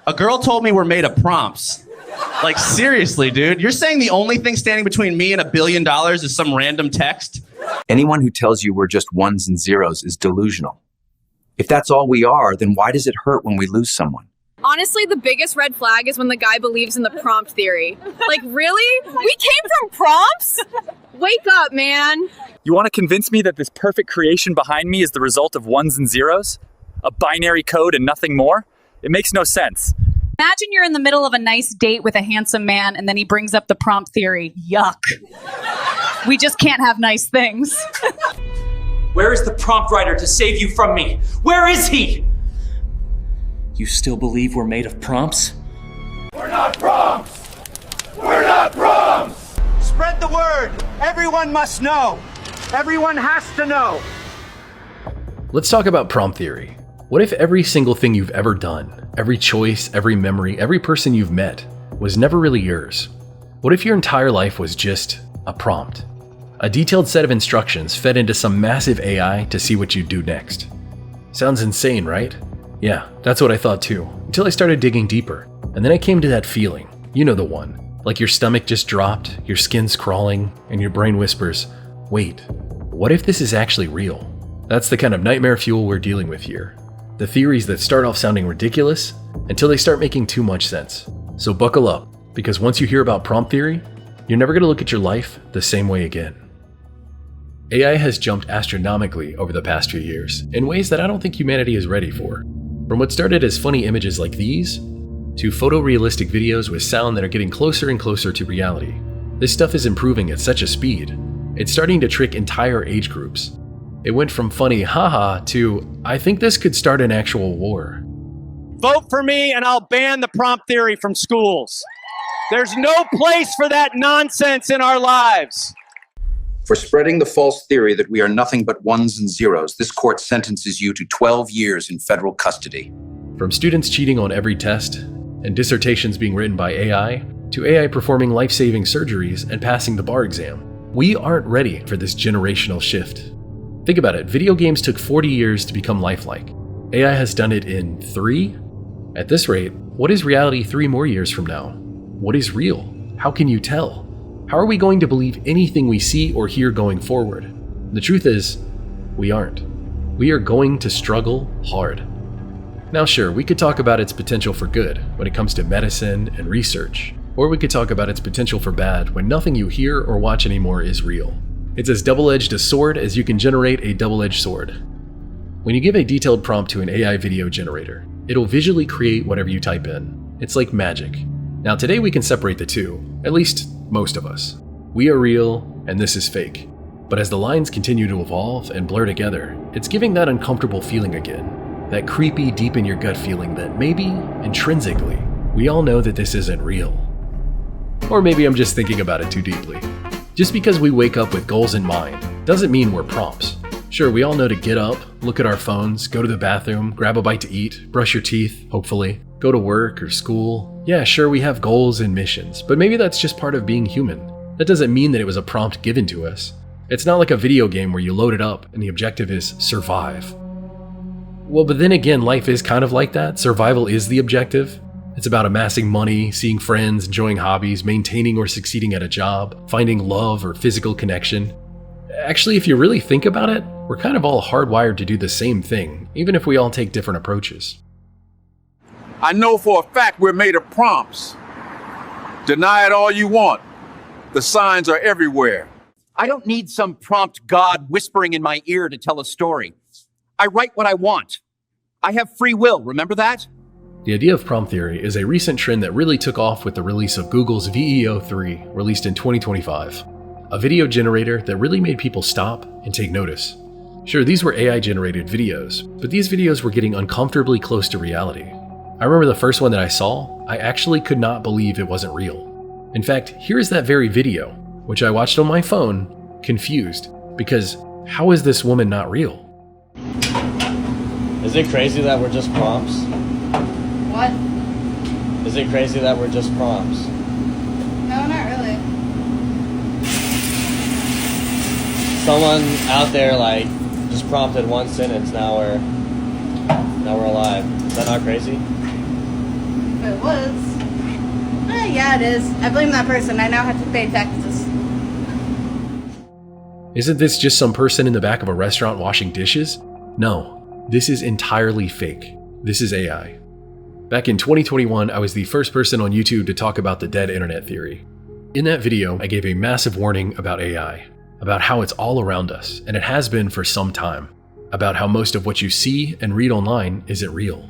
A girl told me we're made of prompts. Like, seriously, dude. You're saying the only thing standing between me and $1 billion is some random text? Anyone who tells you we're just ones and zeros is delusional. If that's all we are, then why does it hurt when we lose someone? Honestly, the biggest red flag is when the guy believes in the prompt theory. Like, really? We came from prompts? Wake up, man. You want to convince me that this perfect creation behind me is the result of ones and zeros? A binary code and nothing more? It makes no sense. Imagine you're in the middle of a nice date with a handsome man and then he brings up the prompt theory. Yuck. We just can't have nice things. Where is the prompt writer to save you from me? Where is he? You still believe we're made of prompts? We're not prompts! We're not prompts! Spread the word. Everyone must know. Everyone has to know. Let's talk about prompt theory. What if every single thing you've ever done, every choice, every memory, every person you've met was never really yours? What if your entire life was just a prompt? A detailed set of instructions fed into some massive AI to see what you'd do next. Sounds insane, right? Yeah, that's what I thought too, until I started digging deeper. And then I came to that feeling, you know the one, like your stomach just dropped, your skin's crawling, and your brain whispers, wait, what if this is actually real? That's the kind of nightmare fuel we're dealing with here. The theories that start off sounding ridiculous until they start making too much sense. So buckle up, because once you hear about prompt theory, you're never going to look at your life the same way again. AI has jumped astronomically over the past few years in ways that I don't think humanity is ready for. From what started as funny images like these, to photorealistic videos with sound that are getting closer and closer to reality. This stuff is improving at such a speed, it's starting to trick entire age groups. It went from funny haha to, I think this could start an actual war. Vote for me and I'll ban the prompt theory from schools. There's no place for that nonsense in our lives. For spreading the false theory that we are nothing but ones and zeros, this court sentences you to 12 years in federal custody. From students cheating on every test, and dissertations being written by AI, to AI performing life-saving surgeries and passing the bar exam, we aren't ready for this generational shift. Think about it, video games took 40 years to become lifelike. AI has done it in 3? At this rate, what is reality 3 more years from now? What is real? How can you tell? How are we going to believe anything we see or hear going forward? The truth is, we aren't. We are going to struggle hard. Now sure, we could talk about its potential for good when it comes to medicine and research, or we could talk about its potential for bad when nothing you hear or watch anymore is real. It's as double-edged a sword as you can generate a double-edged sword. When you give a detailed prompt to an AI video generator, it'll visually create whatever you type in. It's like magic. Now today we can separate the two, at least most of us. We are real, and this is fake. But as the lines continue to evolve and blur together, it's giving that uncomfortable feeling again. That creepy, deep in your gut feeling that maybe, intrinsically, we all know that this isn't real. Or maybe I'm just thinking about it too deeply. Just because we wake up with goals in mind doesn't mean we're prompts. Sure, we all know to get up, look at our phones, go to the bathroom, grab a bite to eat, brush your teeth, hopefully, go to work or school. Yeah, sure, we have goals and missions, but maybe that's just part of being human. That doesn't mean that it was a prompt given to us. It's not like a video game where you load it up and the objective is survive. Well, but then again, life is kind of like that. Survival is the objective. It's about amassing money, seeing friends, enjoying hobbies, maintaining or succeeding at a job, finding love or physical connection. Actually, if you really think about it, we're kind of all hardwired to do the same thing, even if we all take different approaches. I know for a fact we're made of prompts. Deny it all you want. The signs are everywhere. I don't need some prompt God whispering in my ear to tell a story. I write what I want. I have free will, remember that? The idea of prompt theory is a recent trend that really took off with the release of Google's VEO3, released in 2025. A video generator that really made people stop and take notice. Sure, these were AI-generated videos, but these videos were getting uncomfortably close to reality. I remember the first one that I saw, I actually could not believe it wasn't real. In fact, here's that very video, which I watched on my phone, confused, because how is this woman not real? Is it crazy that we're just prompts? What? Is it crazy that we're just prompts? No, not really. Someone out there like just prompted one sentence, now we're alive. Is that not crazy? Yeah, it is. I blame that person. I now have to pay taxes. Isn't this just some person in the back of a restaurant washing dishes? No, this is entirely fake. This is AI. Back in 2021, I was the first person on YouTube to talk about the dead internet theory. In that video, I gave a massive warning about AI, about how it's all around us, and it has been for some time, about how most of what you see and read online isn't real.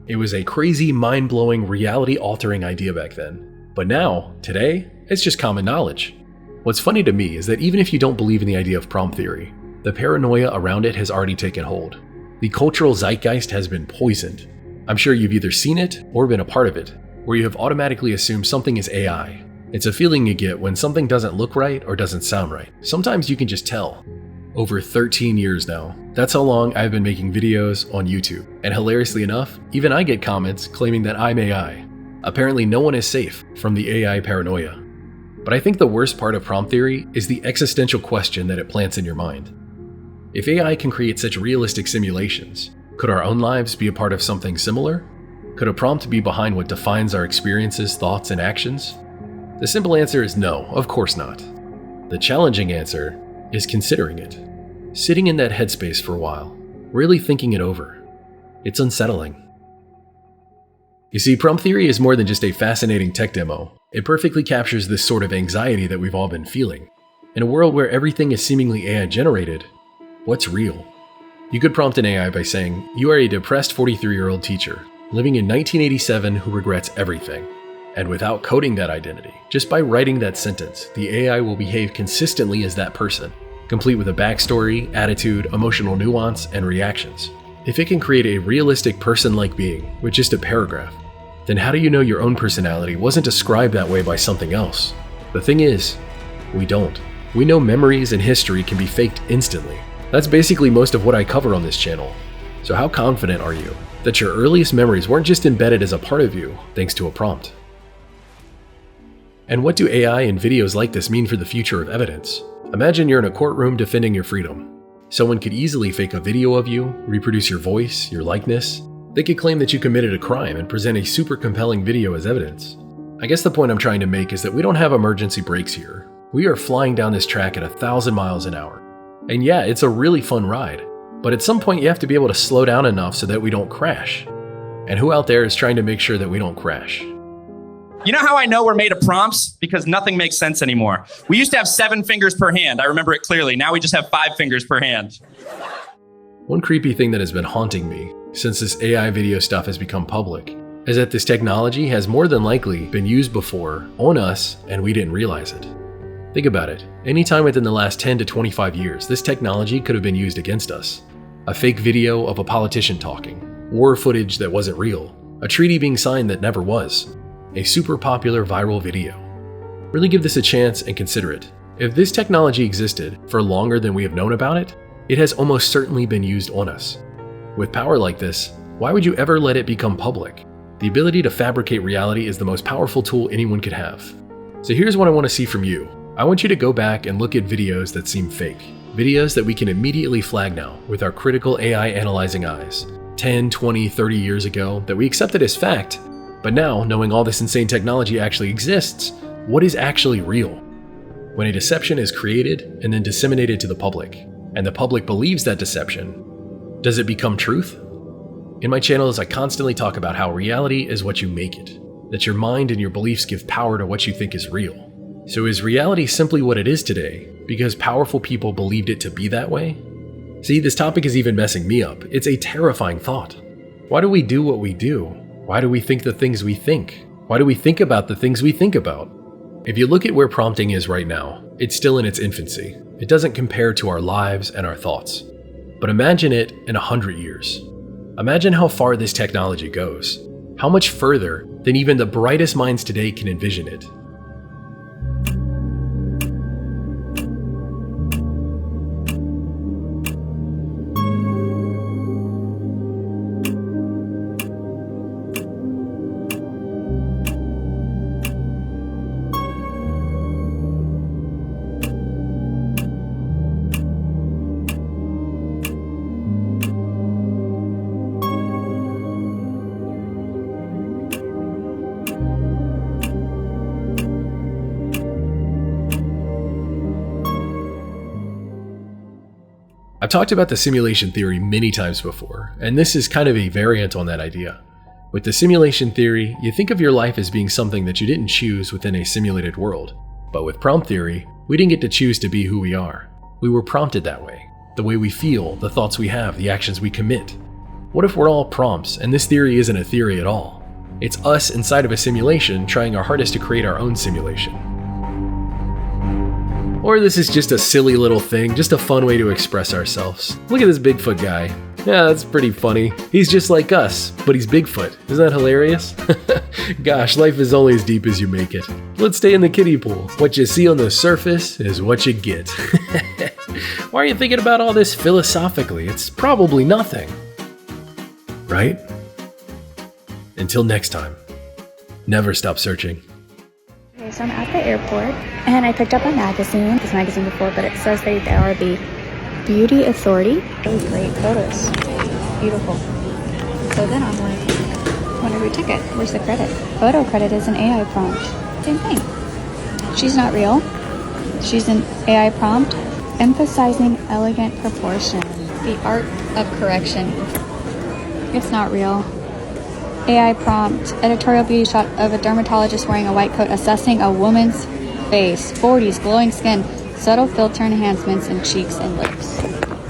It was a crazy, mind-blowing, reality-altering idea back then. But now, today, it's just common knowledge. What's funny to me is that even if you don't believe in the idea of prompt theory, the paranoia around it has already taken hold. The cultural zeitgeist has been poisoned. I'm sure you've either seen it or been a part of it, where you have automatically assumed something is AI. It's a feeling you get when something doesn't look right or doesn't sound right. Sometimes you can just tell. Over 13 years now, that's how long I've been making videos on YouTube. And hilariously enough, even I get comments claiming that I'm AI. Apparently no one is safe from the AI paranoia. But I think the worst part of prompt theory is the existential question that it plants in your mind. If AI can create such realistic simulations, could our own lives be a part of something similar? Could a prompt be behind what defines our experiences, thoughts, and actions? The simple answer is no, of course not. The challenging answer is considering it. Sitting in that headspace for a while, really thinking it over. It's unsettling. You see, prompt theory is more than just a fascinating tech demo. It perfectly captures this sort of anxiety that we've all been feeling. In a world where everything is seemingly AI generated, what's real? You could prompt an AI by saying, "You are a depressed 43-year-old teacher, living in 1987 who regrets everything." And without coding that identity, just by writing that sentence, the AI will behave consistently as that person, complete with a backstory, attitude, emotional nuance, and reactions. If it can create a realistic person-like being with just a paragraph, then how do you know your own personality wasn't described that way by something else? The thing is, we don't. We know memories and history can be faked instantly. That's basically most of what I cover on this channel. So how confident are you that your earliest memories weren't just embedded as a part of you thanks to a prompt? And what do AI and videos like this mean for the future of evidence? Imagine you're in a courtroom defending your freedom. Someone could easily fake a video of you, reproduce your voice, your likeness. They could claim that you committed a crime and present a super compelling video as evidence. I guess the point I'm trying to make is that we don't have emergency brakes here. We are flying down this track at 1,000 miles an hour. And yeah, it's a really fun ride, but at some point you have to be able to slow down enough so that we don't crash. And who out there is trying to make sure that we don't crash? You know how I know we're made of prompts? Because nothing makes sense anymore. We used to have 7 fingers per hand. I remember it clearly. Now we just have 5 fingers per hand. One creepy thing that has been haunting me since this AI video stuff has become public is that this technology has more than likely been used before on us and we didn't realize it. Think about it. Anytime within the last 10 to 25 years, this technology could have been used against us. A fake video of a politician talking, war footage that wasn't real, a treaty being signed that never was, a super popular viral video. Really give this a chance and consider it. If this technology existed for longer than we have known about it, it has almost certainly been used on us. With power like this, why would you ever let it become public? The ability to fabricate reality is the most powerful tool anyone could have. So here's what I want to see from you. I want you to go back and look at videos that seem fake. Videos that we can immediately flag now with our critical AI analyzing eyes. 10, 20, 30 years ago that we accepted as fact. But now, knowing all this insane technology actually exists, what is actually real? When a deception is created and then disseminated to the public, and the public believes that deception, does it become truth? In my channels, I constantly talk about how reality is what you make it, that your mind and your beliefs give power to what you think is real. So is reality simply what it is today because powerful people believed it to be that way? See, this topic is even messing me up. It's a terrifying thought. Why do we do what we do? Why do we think the things we think? Why do we think about the things we think about? If you look at where prompting is right now, it's still in its infancy. It doesn't compare to our lives and our thoughts. But imagine it in 100 years. Imagine how far this technology goes. How much further than even the brightest minds today can envision it. I've talked about the simulation theory many times before, and this is kind of a variant on that idea. With the simulation theory, you think of your life as being something that you didn't choose within a simulated world. But with prompt theory, we didn't get to choose to be who we are. We were prompted that way. The way we feel, the thoughts we have, the actions we commit. What if we're all prompts, and this theory isn't a theory at all? It's us inside of a simulation trying our hardest to create our own simulation. Or this is just a silly little thing, just a fun way to express ourselves. Look at this Bigfoot guy. Yeah, that's pretty funny. He's just like us, but he's Bigfoot. Isn't that hilarious? Gosh, life is only as deep as you make it. Let's stay in the kiddie pool. What you see on the surface is what you get. Why are you thinking about all this philosophically? It's probably nothing. Right? Until next time, never stop searching. Okay, so I'm at the airport and I picked up a magazine, this magazine before, but it says they are the Beauty Authority. Really great photos. Beautiful. So then I'm like, I wonder who took it. Where's the credit? Photo credit is an AI prompt. Same thing. She's not real. She's an AI prompt emphasizing elegant proportion. The art of correction. It's not real. AI prompt, editorial beauty shot of a dermatologist wearing a white coat assessing a woman's face, 40s, glowing skin, subtle filter enhancements in cheeks and lips.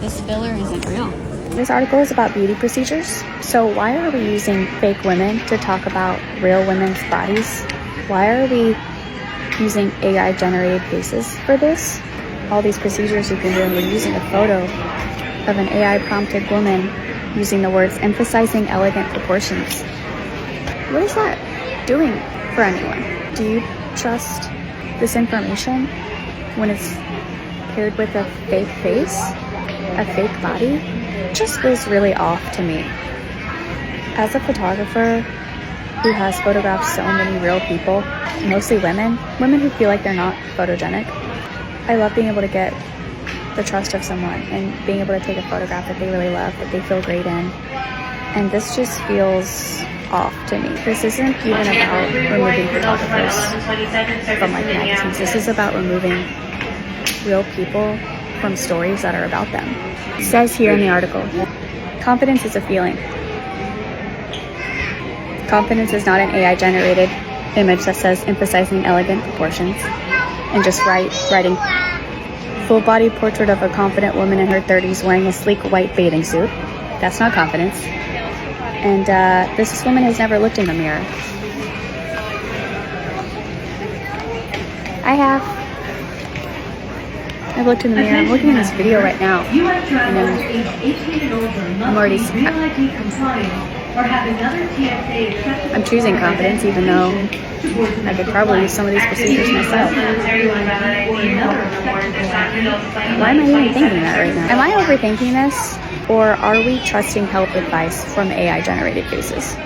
This filler isn't real. This article is about beauty procedures. So why are we using fake women to talk about real women's bodies? Why are we using AI generated faces for this? All these procedures you can do, and we're using a photo of an AI prompted woman using the words emphasizing elegant proportions. What is that doing for anyone? Do you trust this information when it's paired with a fake face, a fake body? It just feels really off to me. As a photographer who has photographed so many real people, mostly women who feel like they're not photogenic, I love being able to get the trust of someone and being able to take a photograph that they really love, that they feel great in. And this just feels off to me. This isn't even about removing photographers from like magazines. This is about removing real people from stories that are about them. It says here in the article, confidence is a feeling. Confidence is not an AI generated image that says emphasizing elegant proportions and just writing full body portrait of a confident woman in her 30s wearing a sleek white bathing suit. That's not confidence. And this woman has never looked in the mirror. I've looked in the mirror. I'm looking at this video right now. And I'm already... I'm choosing confidence, even though I could probably use some of these procedures myself. Why am I even thinking that right now? Am I overthinking this? Or are we trusting health advice from AI generated faces?